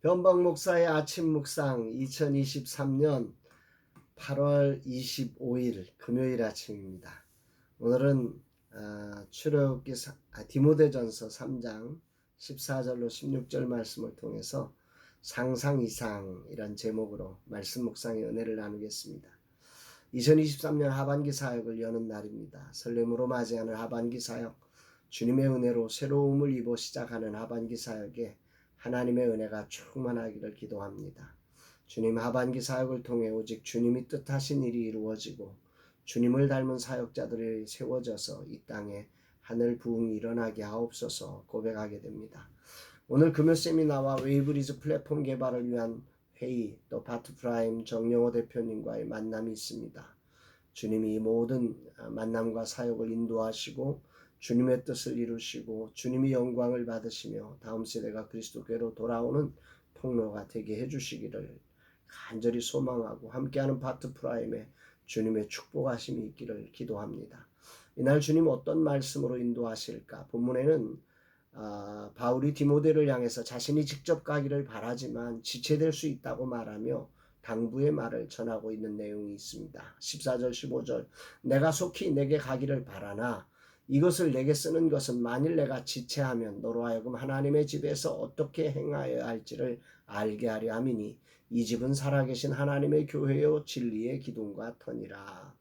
변방 목사의 아침 묵상 2023년 8월 25일 금요일 아침입니다. 오늘은 출애굽기 디모데전서 3장 14절로 16절 말씀을 통해서 상상 이상이란 제목으로 말씀 묵상의 은혜를 나누겠습니다. 2023년 하반기 사역을 여는 날입니다. 설렘으로 맞이하는 하반기 사역, 주님의 은혜로 새로움을 입어 시작하는 하반기 사역에 하나님의 은혜가 충만하기를 기도합니다. 주님, 하반기 사역을 통해 오직 주님이 뜻하신 일이 이루어지고 주님을 닮은 사역자들이 세워져서 이 땅에 하늘 부흥이 일어나게 하옵소서 고백하게 됩니다. 오늘 금요 세미나와 웨이브리즈 플랫폼 개발을 위한 회의, 또 파트프라임 정영호 대표님과의 만남이 있습니다. 주님이 모든 만남과 사역을 인도하시고 주님의 뜻을 이루시고 주님이 영광을 받으시며 다음 세대가 그리스도께로 돌아오는 통로가 되게 해주시기를 간절히 소망하고 함께하는 파트프라임에 주님의 축복하심이 있기를 기도합니다. 이날 주님 어떤 말씀으로 인도하실까? 본문에는 바울이 디모데를 향해서 자신이 직접 가기를 바라지만 지체될 수 있다고 말하며 당부의 말을 전하고 있는 내용이 있습니다. 14절 15절 내가 속히 내게 가기를 바라나 이것을 내게 쓰는 것은 만일 내가 지체하면 너로 하여금 하나님의 집에서 어떻게 행하여야 할지를 알게 하려 함이니 이 집은 살아계신 하나님의 교회요 진리의 기둥과 터니라.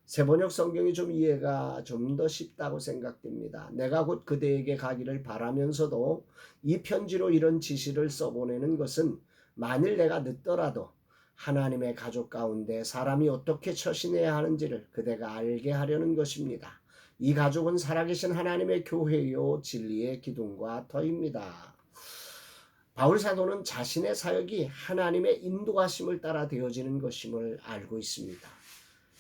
세번역 성경이 좀 이해가 좀 더 쉽다고 생각됩니다. 내가 곧 그대에게 가기를 바라면서도 이 편지로 이런 지시를 써보내는 것은 만일 내가 늦더라도 하나님의 가족 가운데 사람이 어떻게 처신해야 하는지를 그대가 알게 하려는 것입니다. 이 가족은 살아계신 하나님의 교회요 진리의 기둥과 터입니다. 바울 사도는 자신의 사역이 하나님의 인도하심을 따라 되어지는 것임을 알고 있습니다.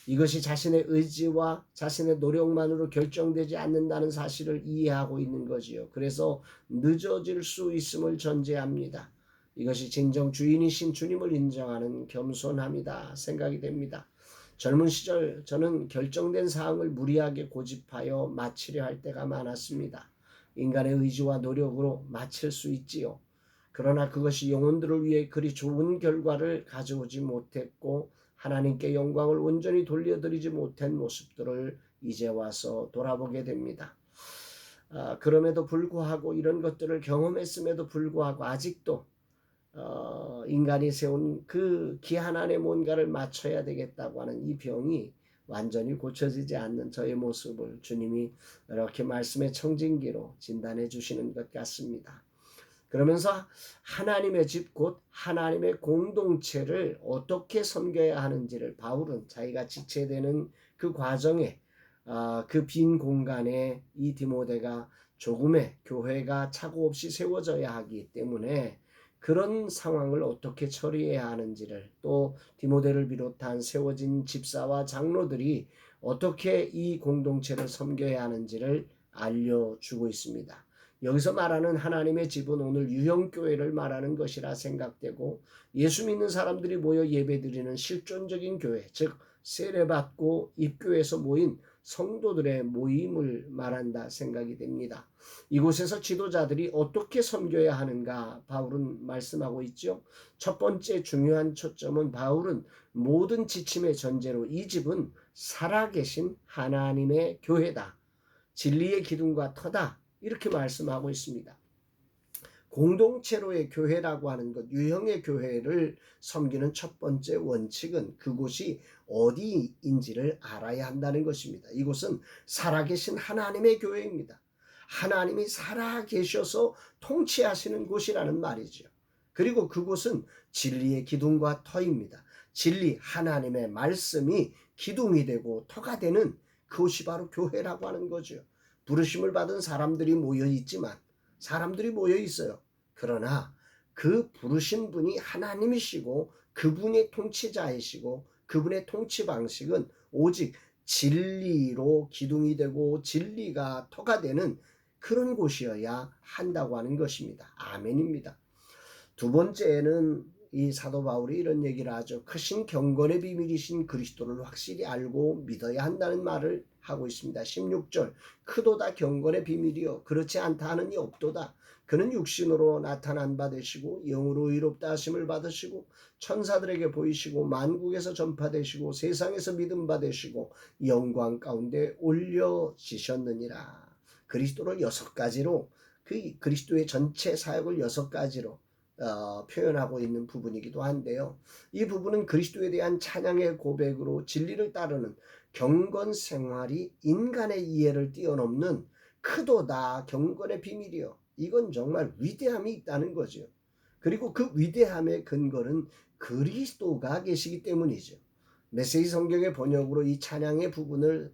이것이 자신의 의지와 자신의 노력만으로 결정되지 않는다는 사실을 이해하고 있는 거지요. 그래서 늦어질 수 있음을 전제합니다. 이것이 진정 주인이신 주님을 인정하는 겸손함이다 생각이 됩니다. 젊은 시절 저는 결정된 사항을 무리하게 고집하여 마치려 할 때가 많았습니다. 인간의 의지와 노력으로 마칠 수 있지요. 그러나 그것이 영혼들을 위해 그리 좋은 결과를 가져오지 못했고 하나님께 영광을 온전히 돌려드리지 못한 모습들을 이제 와서 돌아보게 됩니다. 그럼에도 불구하고 이런 것들을 경험했음에도 불구하고 아직도 인간이 세운 그 기한 안에 뭔가를 맞춰야 되겠다고 하는 이 병이 완전히 고쳐지지 않는 저의 모습을 주님이 이렇게 말씀의 청진기로 진단해 주시는 것 같습니다. 그러면서 하나님의 집 곧 하나님의 공동체를 어떻게 섬겨야 하는지를 바울은 자기가 지체되는 그 과정에 그 빈 공간에 이 디모데가 조금의 교회가 차고 없이 세워져야 하기 때문에 그런 상황을 어떻게 처리해야 하는지를 또 디모데를 비롯한 세워진 집사와 장로들이 어떻게 이 공동체를 섬겨야 하는지를 알려주고 있습니다. 여기서 말하는 하나님의 집은 오늘 유형교회를 말하는 것이라 생각되고 예수 믿는 사람들이 모여 예배드리는 실존적인 교회, 즉 세례받고 입교해서 모인 성도들의 모임을 말한다 생각이 됩니다. 이곳에서 지도자들이 어떻게 섬겨야 하는가 바울은 말씀하고 있죠. 첫 번째 중요한 초점은 바울은 모든 지침의 전제로 이 집은 살아계신 하나님의 교회다. 진리의 기둥과 터다. 이렇게 말씀하고 있습니다. 공동체로의 교회라고 하는 것, 유형의 교회를 섬기는 첫 번째 원칙은 그곳이 어디인지를 알아야 한다는 것입니다. 이곳은 살아계신 하나님의 교회입니다. 하나님이 살아계셔서 통치하시는 곳이라는 말이죠. 그리고 그곳은 진리의 기둥과 터입니다. 진리, 하나님의 말씀이 기둥이 되고 터가 되는 그곳이 바로 교회라고 하는 거죠. 부르심을 받은 사람들이 모여 있지만 사람들이 모여 있어요. 그러나 그 부르신 분이 하나님이시고 그분의 통치자이시고 그분의 통치 방식은 오직 진리로 기둥이 되고 진리가 터가 되는 그런 곳이어야 한다고 하는 것입니다. 아멘입니다. 두 번째는 이 사도 바울이 이런 얘기를 하죠. 크신 경건의 비밀이신 그리스도를 확실히 알고 믿어야 한다는 말을 하고 있습니다. 16절 크도다 경건의 비밀이요 그렇지 않다 하는 이 없도다. 그는 육신으로 나타난 바 되시고 영으로 의롭다 하심을 받으시고 천사들에게 보이시고 만국에서 전파되시고 세상에서 믿음 받으시고 영광 가운데 올려지셨느니라. 그리스도를 6가지로 그 그리스도의 전체 사역을 6가지로 표현하고 있는 부분이기도 한데요. 이 부분은 그리스도에 대한 찬양의 고백으로 진리를 따르는 경건 생활이 인간의 이해를 뛰어넘는 크도다 경건의 비밀이요. 이건 정말 위대함이 있다는 거죠. 그리고 그 위대함의 근거는 그리스도가 계시기 때문이죠. 메시지 성경의 번역으로 이 찬양의 부분을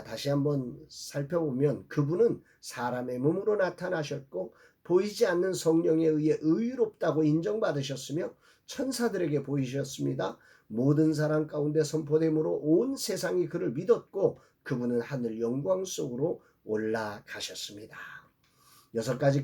다시 한번 살펴보면 그분은 사람의 몸으로 나타나셨고 보이지 않는 성령에 의해 의롭다고 인정받으셨으며 천사들에게 보이셨습니다. 모든 사람 가운데 선포됨으로 온 세상이 그를 믿었고 그분은 하늘 영광 속으로 올라가셨습니다. 6가지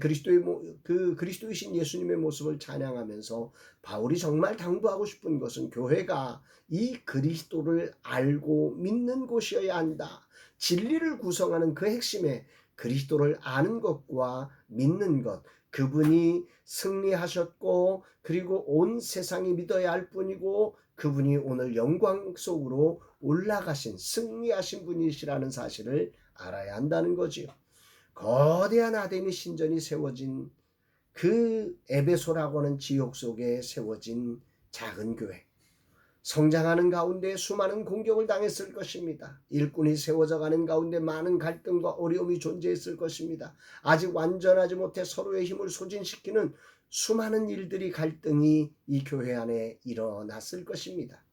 그리스도이신 예수님의 모습을 찬양하면서 바울이 정말 당부하고 싶은 것은 교회가 이 그리스도를 알고 믿는 곳이어야 한다. 진리를 구성하는 그 핵심에 그리스도를 아는 것과 믿는 것, 그분이 승리하셨고 그리고 온 세상이 믿어야 할 뿐이고 그분이 오늘 영광 속으로 올라가신 승리하신 분이시라는 사실을 알아야 한다는 거지요. 거대한 아데미 신전이 세워진 그 에베소라고 하는 지역 속에 세워진 작은 교회. 성장하는 가운데 수많은 공격을 당했을 것입니다. 일꾼이 세워져 가는 가운데 많은 갈등과 어려움이 존재했을 것입니다. 아직 완전하지 못해 서로의 힘을 소진시키는 수많은 일들이 갈등이 이 교회 안에 일어났을 것입니다.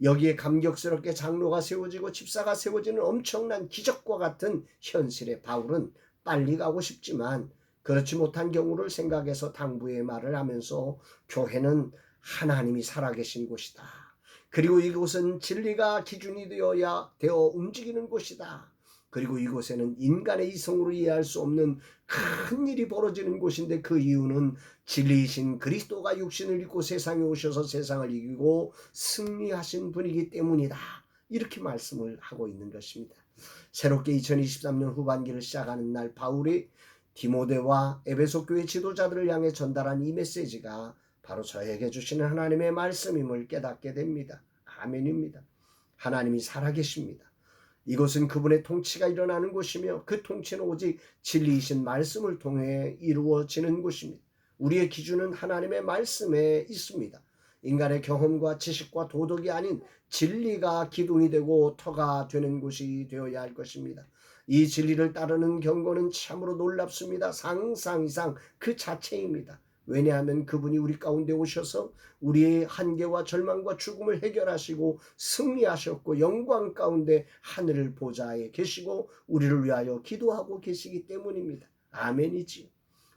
여기에 감격스럽게 장로가 세워지고 집사가 세워지는 엄청난 기적과 같은 현실에 바울은 빨리 가고 싶지만 그렇지 못한 경우를 생각해서 당부의 말을 하면서 교회는 하나님이 살아계신 곳이다. 그리고 이곳은 진리가 기준이 되어 움직이는 곳이다. 그리고 이곳에는 인간의 이성으로 이해할 수 없는 큰 일이 벌어지는 곳인데 그 이유는 진리이신 그리스도가 육신을 입고 세상에 오셔서 세상을 이기고 승리하신 분이기 때문이다. 이렇게 말씀을 하고 있는 것입니다. 새롭게 2023년 후반기를 시작하는 날 바울이 디모데와 에베소 교회 지도자들을 향해 전달한 이 메시지가 바로 저에게 주시는 하나님의 말씀임을 깨닫게 됩니다. 아멘입니다. 하나님이 살아계십니다. 이곳은 그분의 통치가 일어나는 곳이며 그 통치는 오직 진리이신 말씀을 통해 이루어지는 곳입니다. 우리의 기준은 하나님의 말씀에 있습니다. 인간의 경험과 지식과 도덕이 아닌 진리가 기둥이 되고 터가 되는 곳이 되어야 할 것입니다. 이 진리를 따르는 경고는 참으로 놀랍습니다. 상상 이상 그 자체입니다. 왜냐하면 그분이 우리 가운데 오셔서 우리의 한계와 절망과 죽음을 해결하시고 승리하셨고 영광 가운데 하늘 보좌에 계시고 우리를 위하여 기도하고 계시기 때문입니다. 아멘이지요.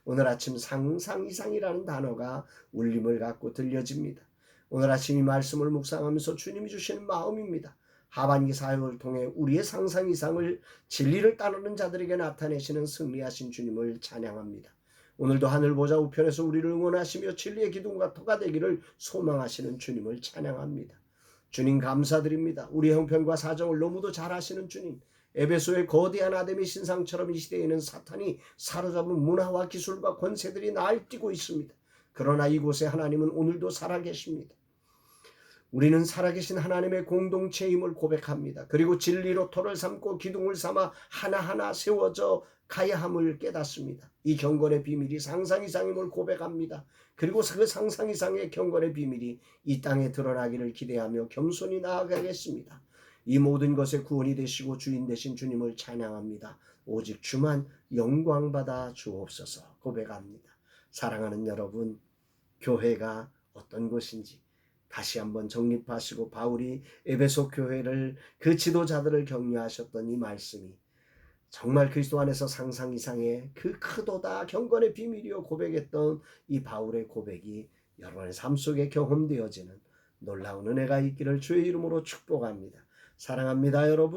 오늘 아침 상상 이상이라는 단어가 울림을 갖고 들려집니다. 오늘 아침 이 말씀을 묵상하면서 주님이 주시는 마음입니다. 하반기 사역을 통해 우리의 상상 이상을 진리를 따르는 자들에게 나타내시는 승리하신 주님을 찬양합니다. 오늘도 하늘 보좌 우편에서 우리를 응원하시며 진리의 기둥과 터가 되기를 소망하시는 주님을 찬양합니다. 주님 감사드립니다. 우리의 형편과 사정을 너무도 잘 아시는 주님, 에베소의 거대한 아데미 신상처럼 이 시대에는 사탄이 사로잡은 문화와 기술과 권세들이 날뛰고 있습니다. 그러나 이곳에 하나님은 오늘도 살아계십니다. 우리는 살아계신 하나님의 공동체임을 고백합니다. 그리고 진리로 터를 삼고 기둥을 삼아 하나하나 세워져 가야 함을 깨닫습니다. 이 경건의 비밀이 상상 이상임을 고백합니다. 그리고 그 상상 이상의 경건의 비밀이 이 땅에 드러나기를 기대하며 겸손히 나아가겠습니다. 이 모든 것의 구원이 되시고 주인 되신 주님을 찬양합니다. 오직 주만 영광받아 주옵소서 고백합니다. 사랑하는 여러분, 교회가 어떤 곳인지 다시 한번 정립하시고 바울이 에베소 교회를 그 지도자들을 격려하셨던 이 말씀이 정말 그리스도 안에서 상상 이상의 그 크도다 경건의 비밀이요 고백했던 이 바울의 고백이 여러분의 삶 속에 경험되어지는 놀라운 은혜가 있기를 주의 이름으로 축복합니다. 사랑합니다, 여러분.